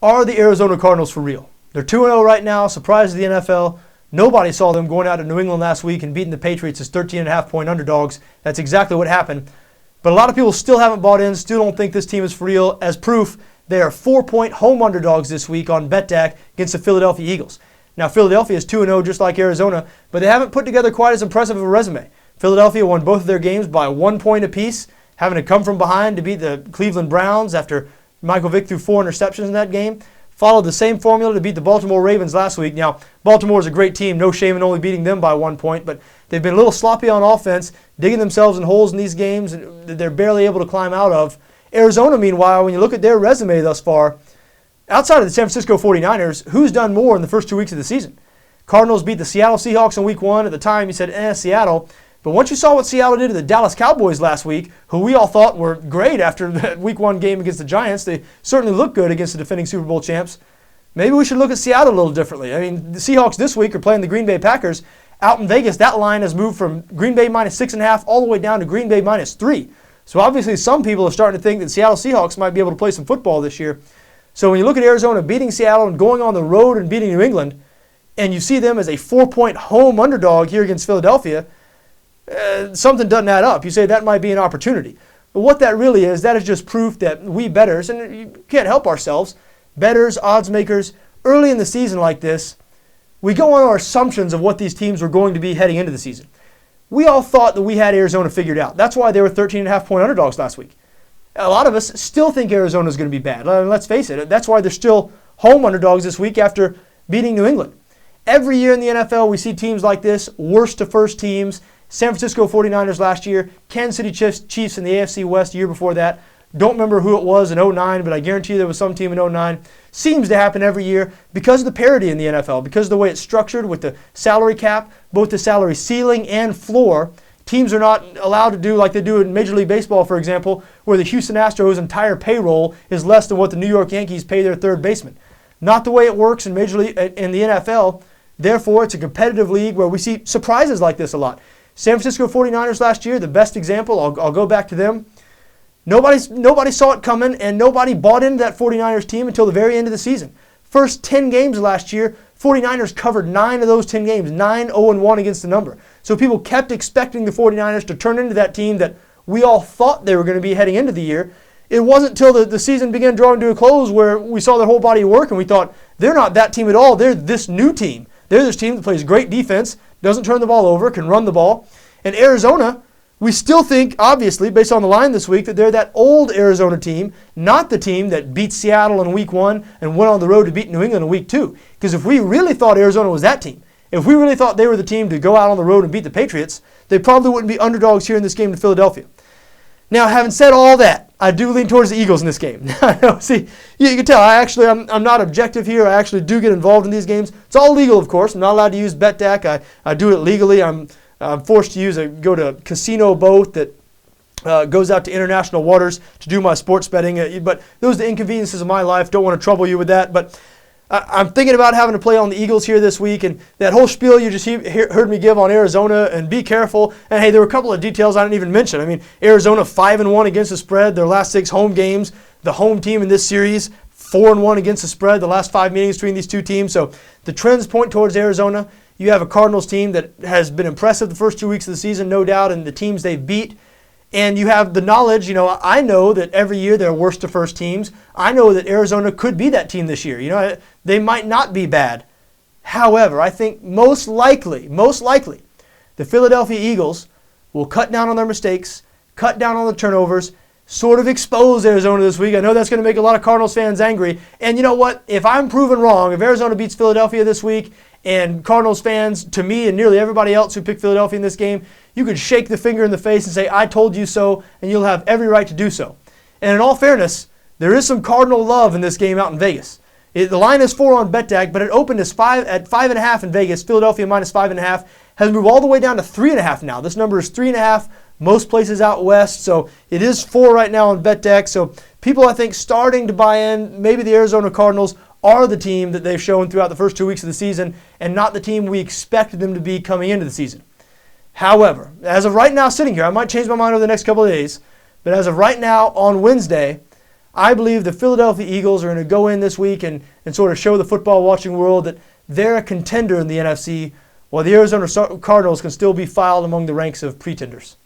Are the Arizona Cardinals for real? They're 2-0 right now, surprise of the NFL. Nobody saw them going out to New England last week and beating the Patriots as 13.5-point underdogs. That's exactly what happened. But a lot of people still haven't bought in, still don't think this team is for real. As proof, they are 4-point home underdogs this week on BETDAQ against the Philadelphia Eagles. Now, Philadelphia is 2-0 just like Arizona, but they haven't put together quite as impressive of a resume. Philadelphia won both of their games by 1 point apiece, having to come from behind to beat the Cleveland Browns after Michael Vick threw 4 interceptions in that game. Followed the same formula to beat the Baltimore Ravens last week. Now, Baltimore is a great team. No shame in only beating them by 1 point, but they've been a little sloppy on offense, digging themselves in holes in these games that they're barely able to climb out of. Arizona, meanwhile, when you look at their resume thus far, outside of the San Francisco 49ers, who's done more in the first 2 weeks of the season? Cardinals beat the Seattle Seahawks in week 1. At the time, you said, Seattle. But once you saw what Seattle did to the Dallas Cowboys last week, who we all thought were great after that week 1 game against the Giants, they certainly looked good against the defending Super Bowl champs. Maybe we should look at Seattle a little differently. I mean, the Seahawks this week are playing the Green Bay Packers. Out in Vegas, that line has moved from Green Bay minus 6.5 all the way down to Green Bay minus 3. So obviously some people are starting to think that Seattle Seahawks might be able to play some football this year. So when you look at Arizona beating Seattle and going on the road and beating New England, and you see them as a 4-point home underdog here against Philadelphia, something doesn't add up. You say that might be an opportunity. But what that really is, that is just proof that we bettors, and you can't help ourselves, bettors, odds makers, early in the season like this, we go on our assumptions of what these teams were going to be heading into the season. We all thought that we had Arizona figured out. That's why they were 13.5-point underdogs last week. A lot of us still think Arizona is going to be bad. Let's face it. That's why they're still home underdogs this week after beating New England. Every year in the NFL, we see teams like this, worst to first teams. San Francisco 49ers last year, Kansas City Chiefs in the AFC West the year before that. Don't remember who it was in 2009, but I guarantee you there was some team in 2009. Seems to happen every year because of the parity in the NFL, because of the way it's structured with the salary cap, both the salary ceiling and floor. Teams are not allowed to do like they do in Major League Baseball, for example, where the Houston Astros' entire payroll is less than what the New York Yankees pay their third baseman. Not the way it works in Major League in the NFL. Therefore, it's a competitive league where we see surprises like this a lot. San Francisco 49ers last year, the best example, I'll go back to them. Nobody saw it coming, and nobody bought into that 49ers team until the very end of the season. First 10 games last year, 49ers covered 9 of those 10 games, 9-0-1 against the number. So people kept expecting the 49ers to turn into that team that we all thought they were going to be heading into the year. It wasn't until the season began drawing to a close where we saw their whole body of work and we thought, they're not that team at all. They're this new team. They're this team that plays great defense, doesn't turn the ball over, can run the ball. And Arizona, we still think, obviously, based on the line this week, that they're that old Arizona team, not the team that beat Seattle in week 1 and went on the road to beat New England in week 2. Because if we really thought Arizona was that team, if we really thought they were the team to go out on the road and beat the Patriots, they probably wouldn't be underdogs here in this game to Philadelphia. Now, having said all that, I do lean towards the Eagles in this game. See, you can tell, I'm not objective here. I actually do get involved in these games. It's all legal, of course. I'm not allowed to use BETDAQ. I do it legally. I'm forced to go to a casino boat that goes out to international waters to do my sports betting. But those are the inconveniences of my life. Don't want to trouble you with that. But I'm thinking about having to play on the Eagles here this week, and that whole spiel you just heard me give on Arizona, and be careful. And hey, there were a couple of details I didn't even mention. I mean, Arizona 5-1 against the spread, their last 6 home games. The home team in this series, 4-1 against the spread, the last 5 meetings between these two teams. So the trends point towards Arizona. You have a Cardinals team that has been impressive the first 2 weeks of the season, no doubt, and the teams they've beat. And you have the knowledge, I know that every year they're worst to first teams. I know that Arizona could be that team this year. They might not be bad. However, I think most likely, the Philadelphia Eagles will cut down on their mistakes, cut down on the turnovers, sort of expose Arizona this week. I know that's going to make a lot of Cardinals fans angry. And you know what? If I'm proven wrong, if Arizona beats Philadelphia this week, and Cardinals fans, to me and nearly everybody else who picked Philadelphia in this game, you could shake the finger in the face and say, I told you so, and you'll have every right to do so. And in all fairness, there is some Cardinal love in this game out in Vegas. The line is 4 on BETDAQ, but it opened as 5.5 in Vegas. Philadelphia minus 5.5 has moved all the way down to 3.5 now. This number is 3.5 most places out west, so it is 4 right now on BETDAQ. So people, I think, starting to buy in. Maybe the Arizona Cardinals are the team that they've shown throughout the first 2 weeks of the season and not the team we expected them to be coming into the season. However, as of right now sitting here, I might change my mind over the next couple of days, but as of right now on Wednesday, I believe the Philadelphia Eagles are going to go in this week and sort of show the football watching world that they're a contender in the NFC, while the Arizona Cardinals can still be filed among the ranks of pretenders.